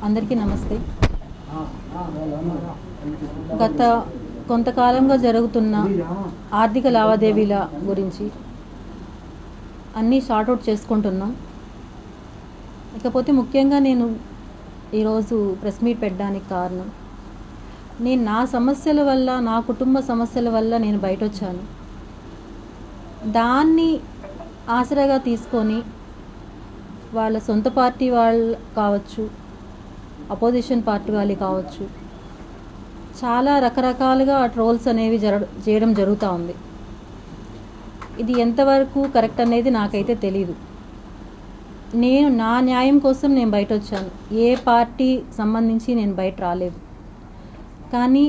అందరికీ నమస్తే. గత కొంతకాలంగా జరుగుతున్న ఆర్థిక లావాదేవీల గురించి అన్నీ షార్ట్అవుట్ చేసుకుంటున్నాం. ఇకపోతే ముఖ్యంగా నేను ఈరోజు ప్రెస్ మీట్ పెట్టడానికి కారణం, నేను నా సమస్యల వల్ల, నా కుటుంబ సమస్యల వల్ల నేను బయట వచ్చాను. దాన్ని ఆసరాగా తీసుకొని వాళ్ళ సొంత పార్టీ వాళ్ళు కావచ్చు, అపోజిషన్ పార్టీ వాళ్ళు కావచ్చు, చాలా రకరకాలుగా ట్రోల్స్ అనేవి చేయడం జరుగుతూ ఉంది. ఇది ఎంతవరకు కరెక్ట్ అనేది నాకైతే తెలీదు. నేను నా న్యాయం కోసం నేను బయట వచ్చాను. ఏ పార్టీ సంబంధించి నేను బయట రాలేదు. కానీ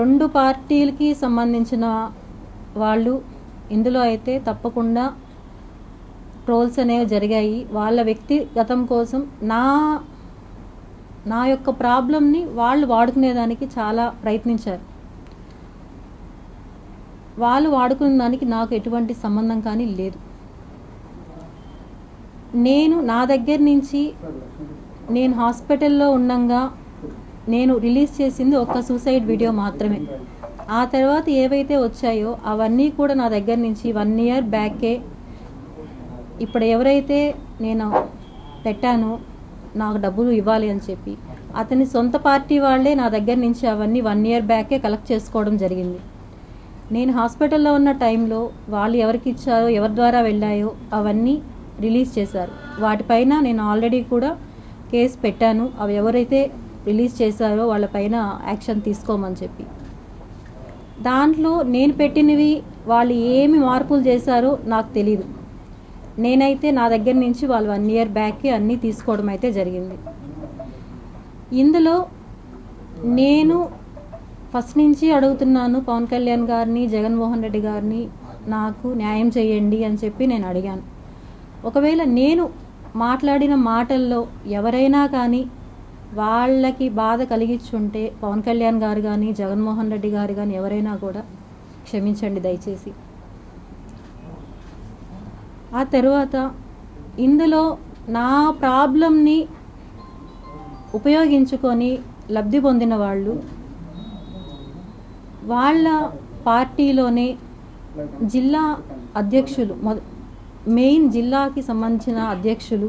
రెండు పార్టీలకి సంబంధించిన వాళ్ళు ఇందులో అయితే తప్పకుండా ట్రోల్స్ అనేవి జరిగాయి. వాళ్ళ వ్యక్తిగతం కోసం నా యొక్క ప్రాబ్లంని వాళ్ళు వాడుకునేదానికి చాలా ప్రయత్నించారు. వాళ్ళు వాడుకునే దానికి నాకు ఎటువంటి సంబంధం కానీ లేదు. నా దగ్గర నుంచి నేను హాస్పిటల్లో ఉండగా నేను రిలీజ్ చేసింది ఒక సూసైడ్ వీడియో మాత్రమే. ఆ తర్వాత ఏవైతే వచ్చాయో అవన్నీ కూడా నా దగ్గర నుంచి 1 year బ్యాకే, ఇప్పుడు ఎవరైతే నేను పెట్టానో నాకు డబ్బులు ఇవ్వాలి అని చెప్పి అతని సొంత పార్టీ వాళ్ళే నా దగ్గర నుంచి అవన్నీ 1 year బ్యాకే కలెక్ట్ చేసుకోవడం జరిగింది. నేను హాస్పిటల్లో ఉన్న టైంలో వాళ్ళు ఎవరికి ఇచ్చారో, ఎవరి ద్వారా వెళ్ళాయో అవన్నీ రిలీజ్ చేశారు. వాటిపైన నేను ఆల్రెడీ కూడా కేసు పెట్టాను. అవి ఎవరైతే రిలీజ్ చేశారో వాళ్ళపైన యాక్షన్ తీసుకోమని చెప్పి. దాంట్లో నేను పెట్టినవి వాళ్ళు ఏమి మార్పులు చేశారో నాకు తెలీదు. నేనైతే నా దగ్గర నుంచి వాళ్ళు 1 year బ్యాక్కి అన్నీ తీసుకోవడం అయితే జరిగింది. ఇందులో నేను ఫస్ట్ నుంచి అడుగుతున్నాను పవన్ కళ్యాణ్ గారిని, జగన్మోహన్ రెడ్డి గారిని, నాకు న్యాయం చేయండి అని చెప్పి నేను అడిగాను. ఒకవేళ నేను మాట్లాడిన మాటల్లో ఎవరైనా కానీ వాళ్ళకి బాధ కలిగించుంటే పవన్ కళ్యాణ్ గారు కానీ, జగన్మోహన్ రెడ్డి గారు కానీ ఎవరైనా కూడా క్షమించండి దయచేసి. ఆ తర్వాత ఇందులో నా ప్రాబ్లంని ఉపయోగించుకొని లబ్ధి పొందిన వాళ్ళు వాళ్ళ పార్టీలోనే జిల్లా అధ్యక్షులు, మెయిన్ జిల్లాకి సంబంధించిన అధ్యక్షులు,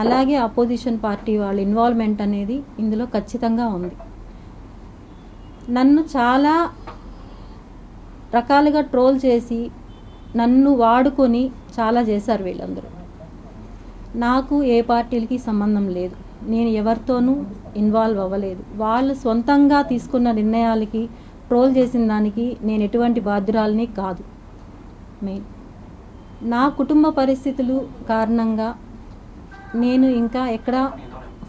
అలాగే అపోజిషన్ పార్టీ వాళ్ళ ఇన్వాల్వ్మెంట్ అనేది ఇందులో ఖచ్చితంగా ఉంది. నన్ను చాలా రకాలుగా ట్రోల్ చేసి నన్ను వాడుకొని చాలా చేశారు వీళ్ళందరూ. నాకు ఏ పార్టీలకి సంబంధం లేదు. నేను ఎవరితోనూ ఇన్వాల్వ్ అవ్వలేదు. వాళ్ళు సొంతంగా తీసుకున్న నిర్ణయాలకి, ట్రోల్ చేసిన దానికి నేను ఎటువంటి బాధ్యురాలని కాదు. మెయిన్ నా కుటుంబ పరిస్థితులు కారణంగా నేను ఇంకా ఎక్కడ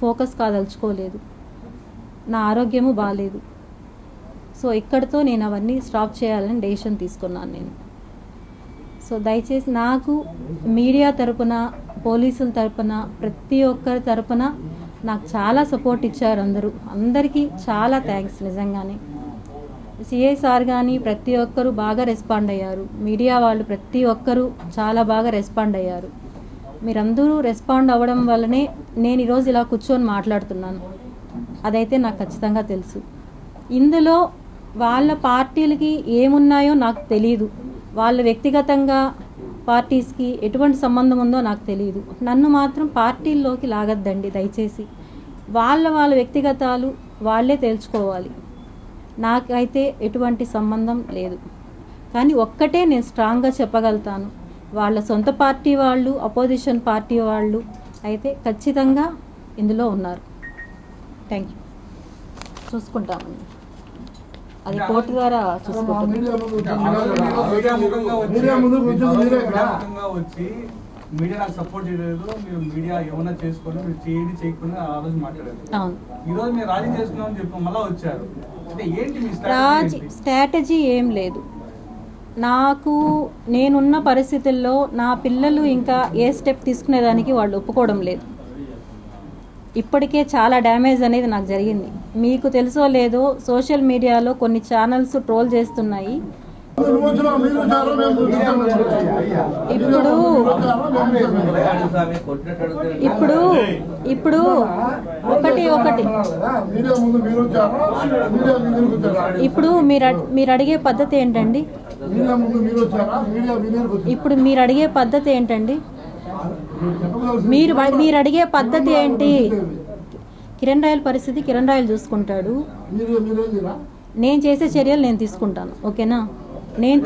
ఫోకస్ కాదలుచుకోలేదు. నా ఆరోగ్యము బాగాలేదు. సో ఇక్కడితో నేను అవన్నీ స్టాప్ చేయాలని డెసిషన్ తీసుకున్నాను నేను. సో దయచేసి నాకు మీడియా తరపున, పోలీసుల తరపున, ప్రతి ఒక్కరి తరపున నాకు చాలా సపోర్ట్ ఇచ్చారు అందరూ. అందరికీ చాలా థ్యాంక్స్. నిజంగానే సిఐ సార్ కానీ ప్రతి ఒక్కరూ బాగా రెస్పాండ్ అయ్యారు. మీడియా వాళ్ళు ప్రతి ఒక్కరూ చాలా బాగా రెస్పాండ్ అయ్యారు. మీరందరూ రెస్పాండ్ అవ్వడం వల్లనే నేను ఈరోజు ఇలా కూర్చొని మాట్లాడుతున్నాను. అదైతే నాకు ఖచ్చితంగా తెలుసు. ఇందులో వాళ్ళ పార్టీలకి ఏమున్నాయో నాకు తెలీదు. వాళ్ళ వ్యక్తిగతంగా పార్టీస్కి ఎటువంటి సంబంధం ఉందో నాకు తెలియదు. నన్ను మాత్రం పార్టీల్లోకి లాగద్దండి దయచేసి. వాళ్ళ వ్యక్తిగతాలు వాళ్ళే తేల్చుకోవాలి. నాకైతే ఎటువంటి సంబంధం లేదు. కానీ ఒక్కటే నేను స్ట్రాంగ్గా చెప్పగలుగుతాను, వాళ్ళ సొంత పార్టీ వాళ్ళు, అపోజిషన్ పార్టీ వాళ్ళు అయితే ఖచ్చితంగా ఇందులో ఉన్నారు. Thank you. చూసుకుంటామండి, అది కోర్టు ద్వారా చూసుకుంటాం. మీడియా నాకు సపోర్ట్ చేయలేదు, మీరు మీడియా ఏమైనా చేసుకొని మీరు చేయండి చేయకుండా ఆ రోజు మాట్లాడారు. ఈరోజు మీరు రాజీ చేసుకున్నామని చెప్పి మళ్ళీ వచ్చారు. అంటే ఏంటి మీ స్ట్రాటజీ? ఏం లేదు. నాకు నేనున్న పరిస్థితుల్లో నా పిల్లలు ఇంకా ఏ స్టెప్ తీసుకునేదానికి వాళ్ళు ఒప్పుకోవడం లేదు. ఇప్పటికే చాలా డ్యామేజ్ అనేది నాకు జరిగింది. మీకు తెలుసో లేదో, సోషల్ మీడియాలో కొన్ని ఛానల్స్ ట్రోల్ చేస్తున్నాయి. ఇప్పుడు ఒకటి అన్నారు కదా, మీడియా ముందు మీరు వచ్చారా, మీడియా మీ దగ్గరికి వచ్చారా? ఇప్పుడు మీరు అడిగే పద్ధతి ఏంటండి? మీడియా ముందు మీరు వచ్చారా, మీడియా మీ దగ్గరికి వచ్చారా? ఇప్పుడు మీరు అడిగే పద్ధతి ఏంటండి? మీరు అడిగే పద్ధతి ఏంటి? కిరణ్ రాయల్ పరిస్థితి కిరణ్ రాయల్ చూసుకుంటాడు. నేను చేసే చర్యలు నేను తీసుకుంటాను. ఓకేనా? నేను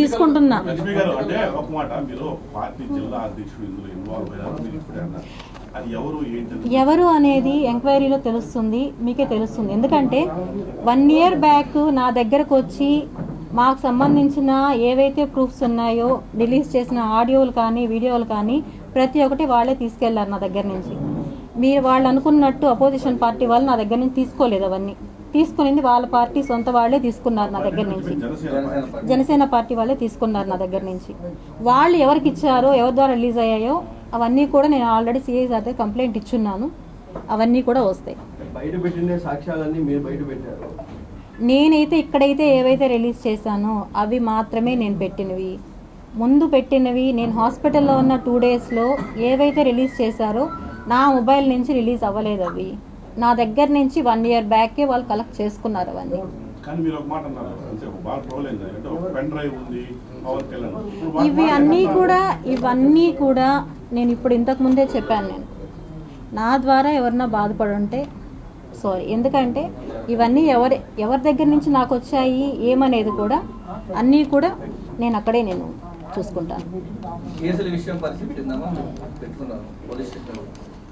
తీసుకుంటున్నా. లక్ష్మి గారు, అంటే ఒక మాట, మీరు పార్టీ జిల్లా అధ్యక్షుడు ఇందులో ఇన్వాల్వ్ అయ్యారు, మీరు ఇప్పుడే అన్నారు. అది ఎవరు అనేది ఎంక్వైరీలో తెలుస్తుంది, మీకే తెలుస్తుంది. ఎందుకంటే 1 year బ్యాక్ నా దగ్గరకు వచ్చి మాకు సంబంధించిన ఏవైతే ప్రూఫ్స్ ఉన్నాయో, రిలీజ్ చేసిన ఆడియోలు కానీ వీడియోలు కానీ ప్రతి ఒక్కటి వాళ్ళే తీసుకెళ్లారు నా దగ్గర నుంచి. మీరు వాళ్ళు అనుకున్నట్టు అపోజిషన్ పార్టీ వాళ్ళు నా దగ్గర నుంచి తీసుకోలేదు. అవన్నీ తీసుకునింది వాళ్ళ పార్టీ సొంత వాళ్ళే తీసుకున్నారు నా దగ్గర నుంచి. జనసేన పార్టీ వాళ్ళే తీసుకున్నారు నా దగ్గర నుంచి. వాళ్ళు ఎవరికి ఇచ్చారో, ఎవరి ద్వారా రిలీజ్ అయ్యాయో అవన్నీ కూడా నేను ఆల్రెడీ సిఐ సార్ దగ్గర కంప్లైంట్ ఇచ్చున్నాను. అవన్నీ కూడా వస్తాయి. నేనైతే ఇక్కడైతే ఏవైతే రిలీజ్ చేశానో అవి మాత్రమే నేను పెట్టినవి. ముందు పెట్టినవి నేను హాస్పిటల్లో ఉన్న 2 daysలో ఏవైతే రిలీజ్ చేశారో నా మొబైల్ నుంచి రిలీజ్ అవ్వలేదు. అవి నా దగ్గర నుంచి 1 year బ్యాకే వాళ్ళు కలెక్ట్ చేసుకున్నారు అవన్నీ. ఇవన్నీ కూడా నేను ఇప్పుడు ఇంతకు ముందే చెప్పాను. నేను నా ద్వారా ఎవరన్నా బాధపడి ఉంటే సారీ. ఎందుకంటే ఇవన్నీ ఎవరి దగ్గర నుంచి నాకు వచ్చాయి ఏమనేది కూడా అన్నీ కూడా నేను అక్కడే నేను చూసుకుంటాను.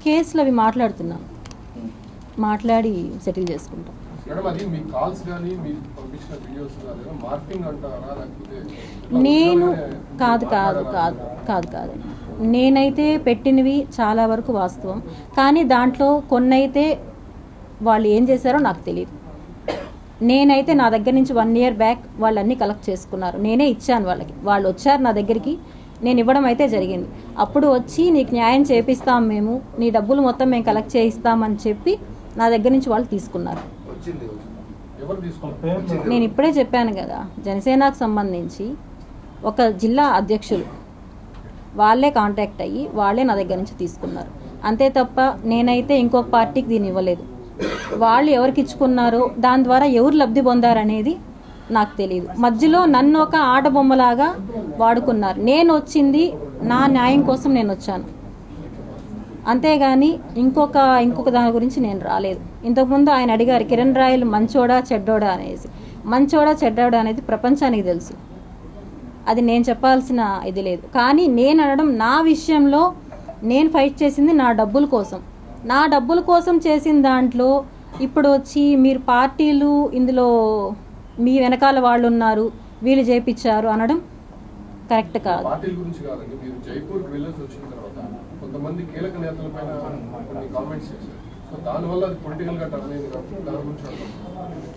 కేసులు అవి మాట్లాడుతున్నాను, మాట్లాడి సెటిల్ చేసుకుంటాం. నేను కాదు నేనైతే పెట్టినవి చాలా వరకు వాస్తవం. కానీ దాంట్లో కొన్నైతే వాళ్ళు ఏం చేశారో నాకు తెలియదు. నేనైతే నా దగ్గర నుంచి 1 year బ్యాక్ వాళ్ళు అన్నీ కలెక్ట్ చేసుకున్నారు. నేనే ఇచ్చాను వాళ్ళకి. వాళ్ళు వచ్చారు నా దగ్గరికి, నేను ఇవ్వడం అయితే జరిగింది. అప్పుడు వచ్చి నీకు న్యాయం చేపిస్తాం, మేము నీ డబ్బులు మొత్తం మేము కలెక్ట్ చేయిస్తామని చెప్పి నా దగ్గర నుంచి వాళ్ళు తీసుకున్నారు. నేను ఇప్పుడే చెప్పాను కదా, జనసేనకు సంబంధించి ఒక జిల్లా అధ్యక్షులు వాళ్ళే కాంటాక్ట్ అయ్యి వాళ్ళే నా దగ్గర నుంచి తీసుకున్నారు. అంతే తప్ప నేనైతే ఇంకొక పార్టీకి దీన్ని ఇవ్వలేదు. వాళ్ళు ఎవరికి ఇచ్చుకున్నారో దాని ద్వారా ఎవరు లబ్ధి పొందారనేది నాకు తెలియదు. మధ్యలో నన్ను ఒక ఆట బొమ్మలాగా వాడుకున్నారు. నేను వచ్చింది నా న్యాయం కోసం నేను వచ్చాను, అంతేగాని ఇంకొక దాని గురించి నేను రాలేదు. ఇంతకుముందు ఆయన అడిగారు కిరణ్ రాయల్ మంచోడా చెడ్డోడా అనేసి. మంచోడా చెడ్డోడా అనేది ప్రపంచానికి తెలుసు, అది నేను చెప్పాల్సిన ఇది లేదు. కానీ నేను అనడం, నా విషయంలో నేను ఫైట్ చేసింది నా డబ్బుల కోసం. నా డబ్బుల కోసం చేసిన దాంట్లో ఇప్పుడు వచ్చి మీరు పార్టీలు ఇందులో మీ వెనకాల వాళ్ళు ఉన్నారు, వీళ్ళు చేపించారు అనడం కరెక్ట్ కాదు. కొంతమంది కీలక నేతలపైన కొన్ని కామెంట్స్ చేశారు. సో దానివల్ల అది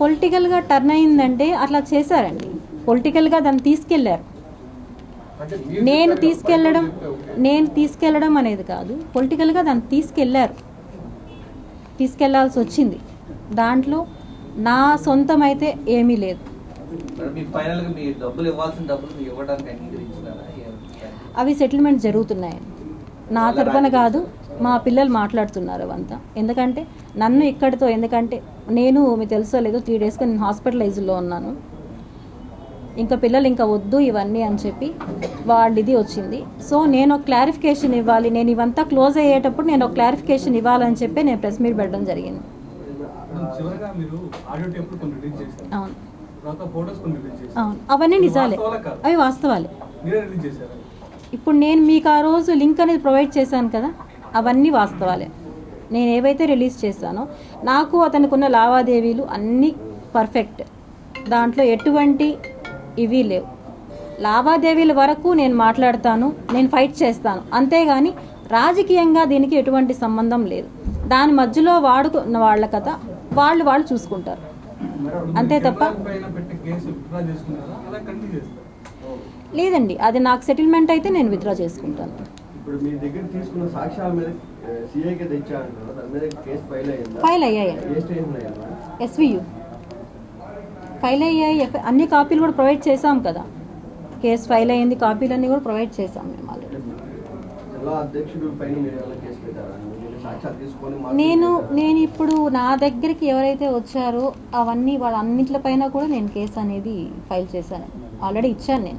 పొలిటికల్గా టర్న్ అయిందంటే అట్లా చేశారండి. పొలిటికల్గా దాన్ని తీసుకెళ్లారు. నేను తీసుకెళ్లడం అనేది కాదు, పొలిటికల్గా దాన్ని తీసుకెళ్లాల్సి వచ్చింది. దాంట్లో నా సొంతం అయితే ఏమీ లేదు. అవి సెటిల్మెంట్ జరుగుతున్నాయి. నా తరపున కాదు, మా పిల్లలు మాట్లాడుతున్నారు అవంతా. ఎందుకంటే నన్ను ఇక్కడితో, ఎందుకంటే నేను మీకు తెలుసో లేదో 3 daysగా నేను హాస్పిటలైజ్లో ఉన్నాను. ఇంకా పిల్లలు ఇంకా వద్దు ఇవన్నీ అని చెప్పి వాళ్ళది వచ్చింది. సో నేను ఒక క్లారిఫికేషన్ ఇవ్వాలి, నేను ఇవంతా క్లోజ్ అయ్యేటప్పుడు నేను ఒక క్లారిఫికేషన్ ఇవ్వాలని చెప్పి నేను ప్రెస్ మీట్ పెట్టడం జరిగింది. అవును, అవన్నీ నిజాలే, అవి వాస్తవాలే. ఇప్పుడు నేను మీకు ఆ రోజు లింక్ అనేది ప్రొవైడ్ చేశాను కదా, అవన్నీ వాస్తవాలే. నేను ఏవైతే రిలీజ్ చేశానో నాకు అతనికి ఉన్న లావాదేవీలు అన్నీ పర్ఫెక్ట్, దాంట్లో ఎటువంటి ఇవి లేవు. లావాదేవీల వరకు నేను మాట్లాడతాను, నేను ఫైట్ చేస్తాను, అంతేగాని రాజకీయంగా దీనికి ఎటువంటి సంబంధం లేదు. దాని మధ్యలో వాడుకున్న వాళ్ళ కథ వాళ్ళు చూసుకుంటారు, అంతే తప్ప లేదండి. అది నాకు సెటిల్మెంట్ అయితే నేను విత్డ్రా చేసుకుంటాను. ఫైల్ అయ్యాయి, ఎస్వియు ఫైల్ అయ్యాయి. అన్ని కాపీలు కూడా ప్రొవైడ్ చేసాం కదా. కేసు ఫైల్ అయ్యింది, కాపీలన్నీ కూడా ప్రొవైడ్ చేసాం మేము ఆల్రెడీ. సాక్ష్యాలు తీసుకొని నేను ఇప్పుడు నా దగ్గరికి ఎవరైతే వచ్చారో అవన్నీ వాళ్ళన్నింటిపైన కూడా నేను కేసు అనేది ఫైల్ చేశాను. ఆల్రెడీ ఇచ్చాను.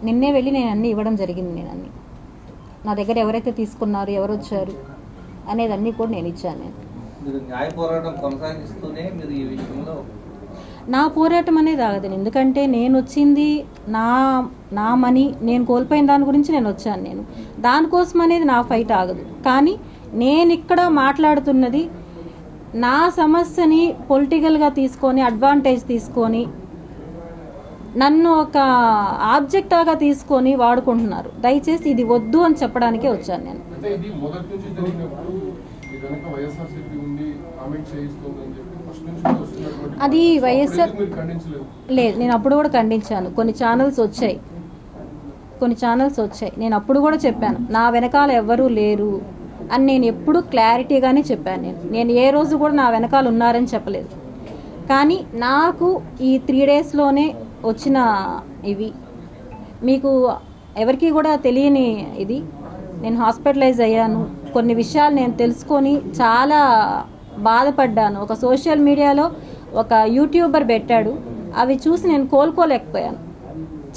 నిన్నే వెళ్ళి నేను అన్నీ ఇవ్వడం జరిగింది. నేను అన్నీ నా దగ్గర ఎవరైతే తీసుకున్నారు, ఎవరు వచ్చారు అనేది అన్నీ కూడా నేను ఇచ్చాను. మీరు న్యాయ పోరాటం కొనసాగిస్తూనే మీరు ఈ విషయంలో నా పోరాటం అనేది ఆగదు. ఎందుకంటే నేను వచ్చింది నా మనీ నేను కోల్పోయిన దాని గురించి నేను వచ్చాను. నేను దానికోసం అనేది నా ఫైట్ ఆగదు. కానీ నేను ఇక్కడ మాట్లాడుతున్నది నా సమస్యని పొలిటికల్గా తీసుకొని అడ్వాంటేజ్ తీసుకొని నన్ను ఒక ఆబ్జెక్ట్గా తీసుకొని వాడుకుంటున్నారు. దయచేసి ఇది వద్దు అని చెప్పడానికే వచ్చాను నేను. అంటే ఇది మొదటి నుంచి జరిగినప్పుడు మీ వెనక వైఎస్ఆర్సీపీ ఉండి కామెంట్ చేయిస్తుందని చెప్పి ఫస్ట్ నుంచి వస్తున్నటువంటి అది వైఎస్ఆర్ మీరు ఖండించలేదు? లేదు, నేను అప్పుడు కూడా ఖండించాను. కొన్ని ఛానల్స్ వచ్చాయి. నేను అప్పుడు కూడా చెప్పాను నా వెనకాల ఎవ్వరూ లేరు అని. నేను ఎప్పుడు క్లారిటీగానే చెప్పాను. నేను ఏ రోజు కూడా నా వెనకాల ఉన్నారని చెప్పలేదు. కానీ నాకు ఈ 3 డేస్లోనే వచ్చిన ఇవి మీకు ఎవరికి కూడా తెలియని ఇది. నేను హాస్పిటలైజ్ అయ్యాను. కొన్ని విషయాలు నేను తెలుసుకొని చాలా బాధపడ్డాను. ఒక సోషల్ మీడియాలో ఒక యూట్యూబర్ పెట్టాడు, అవి చూసి నేను కోలుకోలేకపోయాను.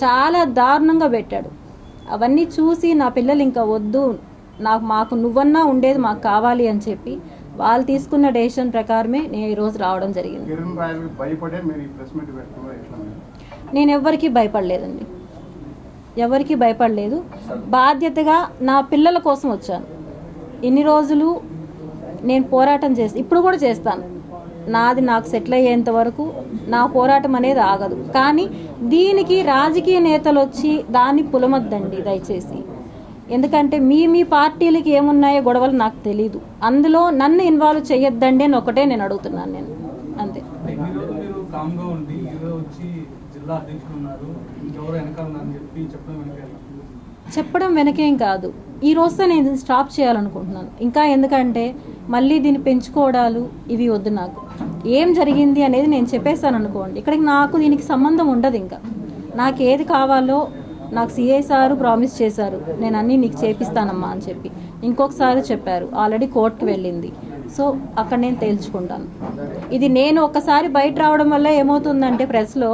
చాలా దారుణంగా పెట్టాడు. అవన్నీ చూసి నా పిల్లలు ఇంకా వద్దు, మాకు నువ్వన్నా ఉండేది మాకు కావాలి అని చెప్పి వాళ్ళు తీసుకున్న డెసిషన్ ప్రకారమే నేను ఈరోజు రావడం జరిగింది. నేను ఎవరికి భయపడలేదండి, ఎవరికి భయపడలేదు. బాధ్యతగా నా పిల్లల కోసం వచ్చాను. ఇన్ని రోజులు నేను పోరాటం చేసి ఇప్పుడు కూడా చేస్తాను. నాకు సెటిల్ అయ్యేంత వరకు నా పోరాటం అనేది ఆగదు. కానీ దీనికి రాజకీయ నేతలు వచ్చి దాన్ని పులమొద్దండి దయచేసి. ఎందుకంటే మీ పార్టీలకి ఏమున్నాయో గొడవలు నాకు తెలీదు. అందులో నన్ను ఇన్వాల్వ్ చేయొద్దండి అని ఒకటే నేను అడుగుతున్నాను. నేను అంతే. మీరు కామ్గా ఉండి ఈరోజు వచ్చి జిల్లా అధ్యక్షులు ఉన్నారు, ఇంకెవరు వెనకాలని చెప్పి చెప్పడం వెనకేం కాదు. ఈ రోజుతో నేను స్టాప్ చేయాలనుకుంటున్నాను. ఇంకా ఎందుకంటే మళ్ళీ దీన్ని పెంచుకోవడాలు ఇవి వద్దు. నాకు ఏం జరిగింది అనేది నేను చెప్పేస్తాను అనుకోండి, ఇక్కడికి నాకు దీనికి సంబంధం ఉండదు. ఇంకా నాకు ఏది కావాలో నాకు సిఐ సారు ప్రామిస్ చేశారు, నేను అన్నీ నీకు చేపిస్తానమ్మా అని చెప్పి. ఇంకొకసారి చెప్పారు, ఆల్రెడీ కోర్టుకు వెళ్ళింది. సో అక్కడ నేను తేల్చుకుంటాను. ఇది నేను ఒకసారి బయట రావడం వల్ల ఏమవుతుందంటే ప్రెస్లో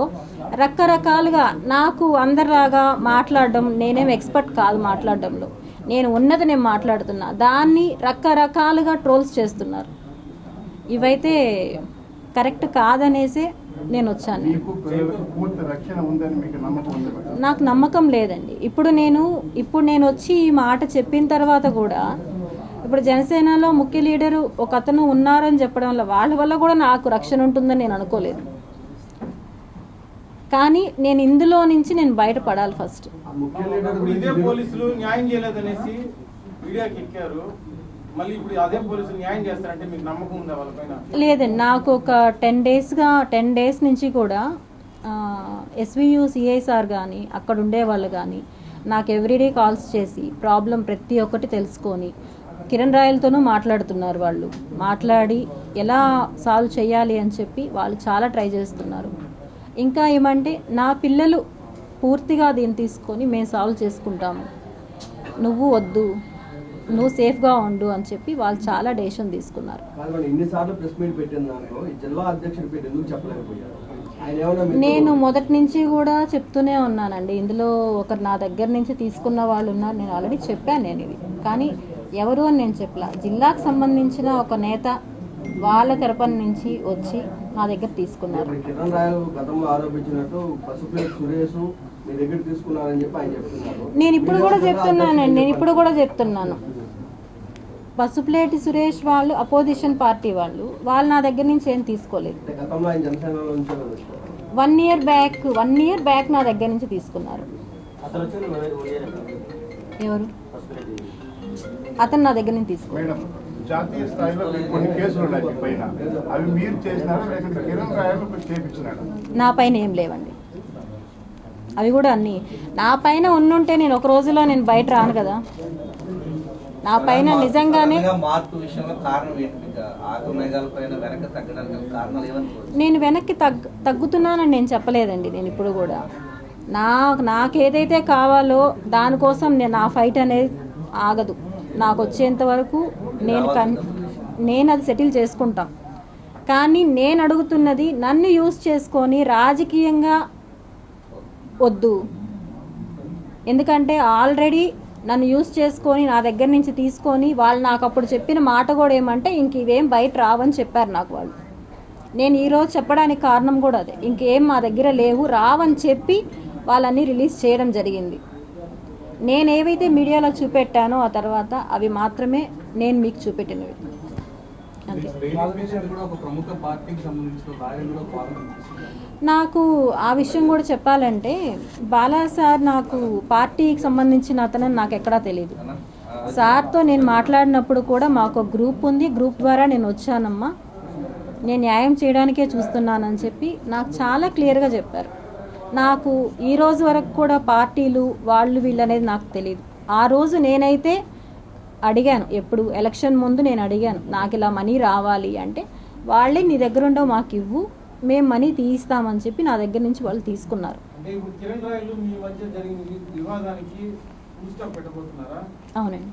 రకరకాలుగా నాకు అందరిలాగా మాట్లాడడం, నేనేం ఎక్స్పర్ట్ కాదు మాట్లాడడంలో. నేను ఉన్నది నేను మాట్లాడుతున్నా, దాన్ని రకరకాలుగా ట్రోల్స్ చేస్తున్నారు. ఇవైతే కరెక్ట్ కాదనేసే నేను వచ్చాను. నాకు నమ్మకం లేదండి. ఇప్పుడు నేను వచ్చి ఈ మాట చెప్పిన తర్వాత కూడా ఇప్పుడు జనసేనలో ముఖ్య లీడరు ఒక అతను ఉన్నారని చెప్పడం వల్ల వాళ్ళ వల్ల కూడా నాకు రక్షణ ఉంటుందని నేను అనుకోలేదు. కానీ నేను ఇందులో నుంచి నేను బయటపడాలి ఫస్ట్. ఇదే పోలీసులు న్యాయం చేయలేదనేసి మీడియాకి ఎక్కారు, మళ్ళీ ఇప్పుడు అదే పోలీసులు న్యాయం చేస్తారంటే మీకు నమ్మకం ఉందా వాళ్ళపైన? లేదండి, నాకు ఒక 10 డేస్ నుంచి కూడా ఎస్వియు సిఐ సార్ కానీ అక్కడ ఉండేవాళ్ళు కానీ నాకు ఎవ్రీడే కాల్స్ చేసి ప్రాబ్లం ప్రతి ఒక్కటి తెలుసుకొని కిరణ్ రాయలతోనూ మాట్లాడుతున్నారు. వాళ్ళు మాట్లాడి ఎలా సాల్వ్ చేయాలి అని చెప్పి వాళ్ళు చాలా ట్రై చేస్తున్నారు. ఇంకా ఏమంటే నా పిల్లలు పూర్తిగా దీన్ని తీసుకొని మేము సాల్వ్ చేసుకుంటాము, నువ్వు వద్దు, నువ్వు సేఫ్గా ఉండు అని చెప్పి వాళ్ళు చాలా డెసిషన్ తీసుకున్నారు. నేను మొదటి నుంచి కూడా చెప్తూనే ఉన్నానండి. ఇందులో ఒకరు నా దగ్గర నుంచి తీసుకున్న వాళ్ళు ఉన్నారు, నేను ఆల్రెడీ చెప్పాను నేను ఇది. కానీ ఎవరు అని నేను చెప్పలా. జిల్లాకు సంబంధించిన ఒక నేత వాళ్ళ తరపున నుంచి వచ్చి నా దగ్గర తీసుకున్నారు. నేను ఇప్పుడు కూడా చెప్తున్నాను, పసుపులేటి సురేష్ వాళ్ళు అపోజిషన్ పార్టీ వాళ్ళు నా దగ్గర నుంచి ఏం తీసుకోలేదు. 1 year బ్యాక్ నా దగ్గర నుంచి తీసుకున్నారు. ఎవరు అతను నా దగ్గర నుంచి తీసుకున్నారు. జాతీయ స్థాయిలో కొన్ని కేసులు ఉన్నాయి పైన, అవి మీరు చేసినారా లేకపోతే కిరణ్ రాయలు చేయించినారా? నా పైన ఏం లేవండి. అవి కూడా అన్ని నా పైన ఉండుంటే నేను ఒక రోజులో నేను బయట రాను కదా. నా పైన నిజంగానే నేను వెనక్కి తగ్గుతున్నానని నేను చెప్పలేదండి. నేను ఇప్పుడు కూడా నాకేదైతే కావాలో దానికోసం నేను నా ఫైట్ అనేది ఆగదు. నాకు వచ్చేంత వరకు నేను నేను అది సెటిల్ చేసుకుంటాం. కానీ నేను అడుగుతున్నది నన్ను యూజ్ చేసుకొని రాజకీయంగా వద్దు. ఎందుకంటే ఆల్రెడీ నన్ను యూజ్ చేసుకొని నా దగ్గర నుంచి తీసుకొని వాళ్ళు నాకు అప్పుడు చెప్పిన మాట కూడా ఏమంటే ఇంక ఇవేం బయట రావని చెప్పారు నాకు వాళ్ళు. నేను ఈరోజు చెప్పడానికి కారణం కూడా అదే, ఇంకేం మా దగ్గర లేవు రావని చెప్పి వాళ్ళని రిలీజ్ చేయడం జరిగింది. నేను ఏవైతే మీడియాలో చూపెట్టానో ఆ తర్వాత అవి మాత్రమే నేను మీకు చూపెట్టినవి. అంతే. కూడా ఒక ప్రముఖ పార్టీకి సంబంధించిన లాయర్ కూడా పాల్గొంటున్నారు. నాకు ఆ విషయం కూడా చెప్పాలంటే బాలా సార్ నాకు పార్టీకి సంబంధించిన అతనని నాకు ఎక్కడా తెలియదు. సార్తో నేను మాట్లాడినప్పుడు కూడా మాకు గ్రూప్ ఉంది, గ్రూప్ ద్వారా నేను వచ్చానమ్మా, నేను న్యాయం చేయడానికే చూస్తున్నానని చెప్పి నాకు చాలా క్లియర్గా చెప్పారు. నాకు ఈ రోజు వరకు కూడా పార్టీలు వాళ్ళు వీళ్ళు అనేది నాకు తెలియదు. ఆ రోజు నేనైతే అడిగాను, ఎప్పుడు ఎలక్షన్ ముందు నేను అడిగాను నాకు ఇలా మనీ రావాలి అంటే వాళ్ళే నీ దగ్గర ఉండవు మాకు ఇవ్వు, మేము మనీ తీయిస్తామని చెప్పి నా దగ్గర నుంచి వాళ్ళు తీసుకున్నారు. అంటే ఇప్పుడు కిరణ్ రాయలు మీ మధ్య జరిగిన వివాదానికి ఫుల్ స్టాప్ పెట్టబోతున్నారా? అవునండి,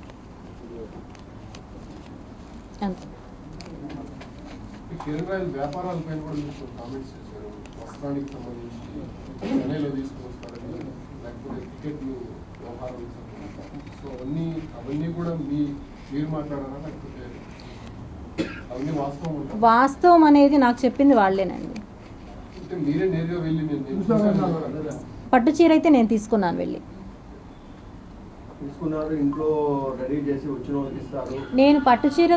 అంతే. కిరణ్ రాయలు వ్యాపారాలపైన కూడా మీరు కామెంట్స్ చేశారు. వస్త్రానికి సంబంధించి చెన్నైలో తీసుకుని వస్తారని, లేకపోతే టికెట్లు వ్యవహారం. సో అవన్నీ కూడా మీరు మాట్లాడారా, లేకపోతే అవన్నీ వాస్తవం అనేది నాకు చెప్పింది వాళ్ళేనండి. అంటే మీరే నేరుగా వెళ్ళి పట్టు చీర అయితే నేను తీసుకున్నాను, వెళ్ళి తీసుకున్నారు, ఇంట్లో రెడీ చేసి వచ్చిన వాళ్ళకి ఇస్తారు. నేను పట్టు చీర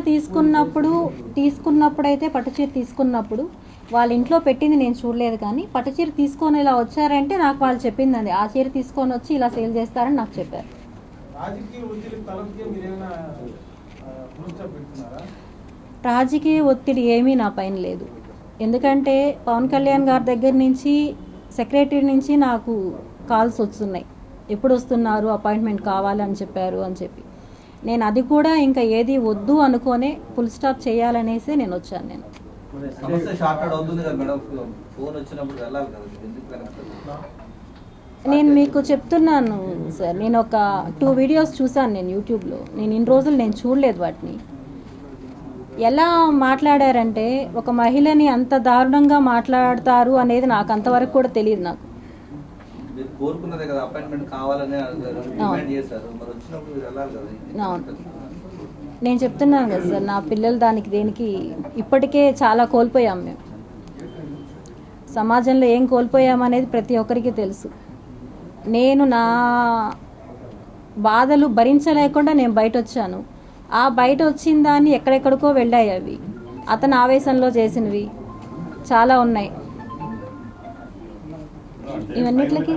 తీసుకున్నప్పుడైతే పట్టు చీర తీసుకున్నప్పుడు వాళ్ళ ఇంట్లో పెట్టింది నేను చూడలేదు. కానీ పట్టు చీర తీసుకొని ఇలా వచ్చారంటే నాకు వాళ్ళు చెప్పిందండి, ఆ చీర తీసుకొని వచ్చి ఇలా సేల్ చేస్తారని నాకు చెప్పారు. రాజకీయ ఒత్తిడి ఏమీ నా పైన లేదు. ఎందుకంటే పవన్ కళ్యాణ్ గారి దగ్గర నుంచి సెక్రటరీ నుంచి నాకు కాల్స్ వస్తున్నాయి, ఎప్పుడు వస్తున్నారు, అపాయింట్మెంట్ కావాలని చెప్పారు అని చెప్పి. నేను అది కూడా ఇంకా ఏది వద్దు అనుకోనే ఫుల్ స్టాప్ చేయాలనేసి నేను వచ్చాను. నేను సమస్య షార్ట్ అవుతుంది కదా మేడం, ఫోన్ వచ్చినప్పుడు వెళ్ళాలి కదా, ఎందుకు వెనక్కి? నేను మీకు చెప్తున్నాను సార్, నేను ఒక 2 వీడియోస్ చూసాను నేను యూట్యూబ్లో. నేను ఇన్ని రోజులు నేను చూడలేదు వాటిని. ఎలా మాట్లాడారంటే ఒక మహిళని అంత దారుణంగా మాట్లాడతారు అనేది నాకు అంతవరకు కూడా తెలియదు. నాకు కోరుకున్నదే కదా, అపాయింట్మెంట్ కావాలని డిమాండ్ చేశారు, మరి వచ్చినప్పుడు వెళ్ళాలి కదా. అవును, నేను చెప్తున్నాను కదా సార్, నా పిల్లలు దానికి దేనికి ఇప్పటికే చాలా కోల్పోయాం మేము. సమాజంలో ఏం కోల్పోయామనేది ప్రతి ఒక్కరికి తెలుసు. నేను నా బాధలు భరించలేకుండా నేను బయట వచ్చాను. ఆ బయట వచ్చిన దాన్ని ఎక్కడెక్కడికో వెళ్ళాయి. అవి అతను ఆవేశంలో చేసినవి చాలా ఉన్నాయి. ఇవన్నిట్లకి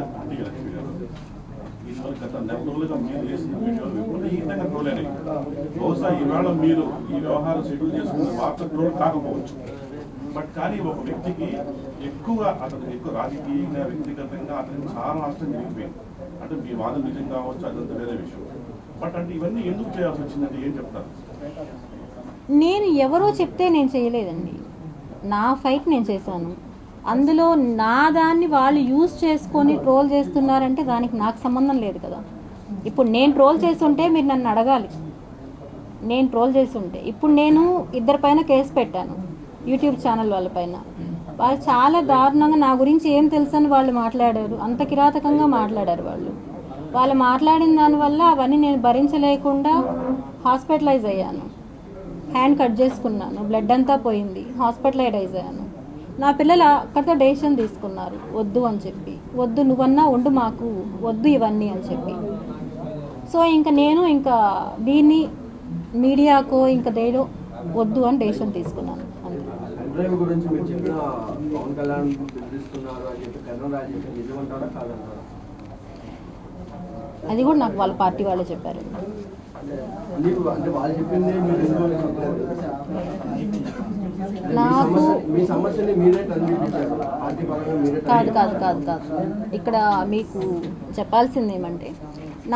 బహుశా ఈవేళ మీరు ఈ వ్యవహారం షెడ్యూల్ చేసుకున్న వార్త ట్రోల్ కాకపోవచ్చు, బట్ కానీ ఒక వ్యక్తికి ఎక్కువ రాజకీయంగా వ్యక్తిగతంగా అతనికి చాలా నష్టం జరిగిపోయింది. అంటే మీ వాదన నిజం కావచ్చు, అదంతా వేరే విషయం. బట్ అంటే ఇవన్నీ ఎందుకు చేయాల్సి వచ్చిందంటే ఏం చెప్తారు? నేను ఎవరో చెప్తే నేను చేయలేదండి, నా ఫైట్ నేను చేశాను. అందులో నా దాన్ని వాళ్ళు యూజ్ చేసుకొని ట్రోల్ చేస్తున్నారంటే దానికి నాకు సంబంధం లేదు కదా. ఇప్పుడు నేను ట్రోల్ చేస్తుంటే మీరు నన్ను అడగాలి, నేను ట్రోల్ చేస్తుంటే. ఇప్పుడు నేను 2 పైన కేసు పెట్టాను, యూట్యూబ్ ఛానల్ వాళ్ళపైన. వాళ్ళు చాలా దారుణంగా నా గురించి ఏం తెలుసని వాళ్ళు మాట్లాడారు, అంత కిరాతకంగా మాట్లాడారు వాళ్ళు మాట్లాడిన దానివల్ల అవన్నీ నేను భరించలేకుండా హాస్పిటలైజ్ అయ్యాను. హ్యాండ్ కట్ చేసుకున్నాను, బ్లడ్ అంతా పోయింది, హాస్పిటలైజ్ అయ్యాను. నా పిల్లలు అక్కడితో డెసిషన్ తీసుకున్నారు, వద్దు అని చెప్పి, వద్దు నువ్వన్నా ఉండు మాకు వద్దు ఇవన్నీ అని చెప్పి. సో నేను ఇంకా దీన్ని మీడియాకో ఇంకా దేదో వద్దు అని డెసిషన్ తీసుకున్నాను. డ్రైవ్ గురించి మీరు చెప్పిన పవన్ కళ్యాణ్ బెదిరిస్తున్నారు అని చెప్పి కర్ణం రాజేష్ నిజమంటారా కాదంటారా? అది కూడా నాకు వాళ్ళ పార్టీ వాళ్ళే చెప్పారు. అంటే వాళ్ళు చెప్పింది నాకు మీ సమస్యని మీరే కనిపించారు, పార్టీ పరంగా మీరే. కాదు ఇక్కడ మీకు చెప్పాల్సింది ఏమంటే,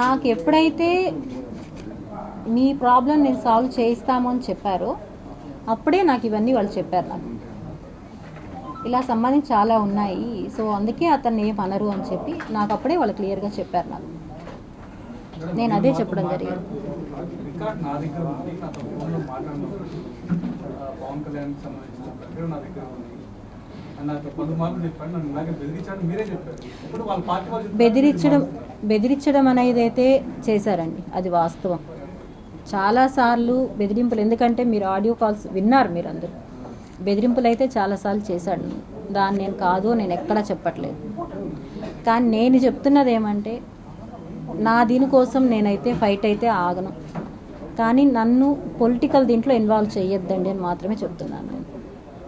నాకు ఎప్పుడైతే మీ ప్రాబ్లం నేను సాల్వ్ చేయిస్తాము అని చెప్పారో అప్పుడే నాకు ఇవన్నీ వాళ్ళు చెప్పారు. నాకు ఇలా సంబంధించి చాలా ఉన్నాయి, సో అందుకే అతన్ని ఏమనరు అని చెప్పి నాకు అప్పుడే వాళ్ళు క్లియర్గా చెప్పారు. నాకు నేను అదే చెప్పడం జరిగింది. రికార్డ్ నా దగ్గర ఉంది, నాతో ఫోన్లో మాట్లాడినప్పుడు పవన్ కళ్యాణ్కి సంబంధించిన ప్రక్రియ నా దగ్గర ఉంది అని నాకు పలుమార్లు చెప్పాడు. నన్ను ఇలాగే బెదిరించాడు, మీరే చెప్పారు. ఇప్పుడు వాళ్ళ పార్టీ వాళ్ళు బెదిరించడం అనేది అయితే చేశారండి, అది వాస్తవం. చాలాసార్లు బెదిరింపులు, ఎందుకంటే మీరు ఆడియో కాల్స్ విన్నారు మీరు అందరూ, బెదిరింపులు అయితే చాలాసార్లు చేశాడు. దాన్ని నేను కాదు, నేను ఎక్కడా చెప్పట్లేదు. కానీ నేను చెప్తున్నది ఏమంటే, నా దీనికోసం నేనైతే ఫైట్ అయితే ఆగను, కానీ నన్ను పొలిటికల్ దీంట్లో ఇన్వాల్వ్ చేయొద్దండి అని మాత్రమే చెప్తున్నాను నేను.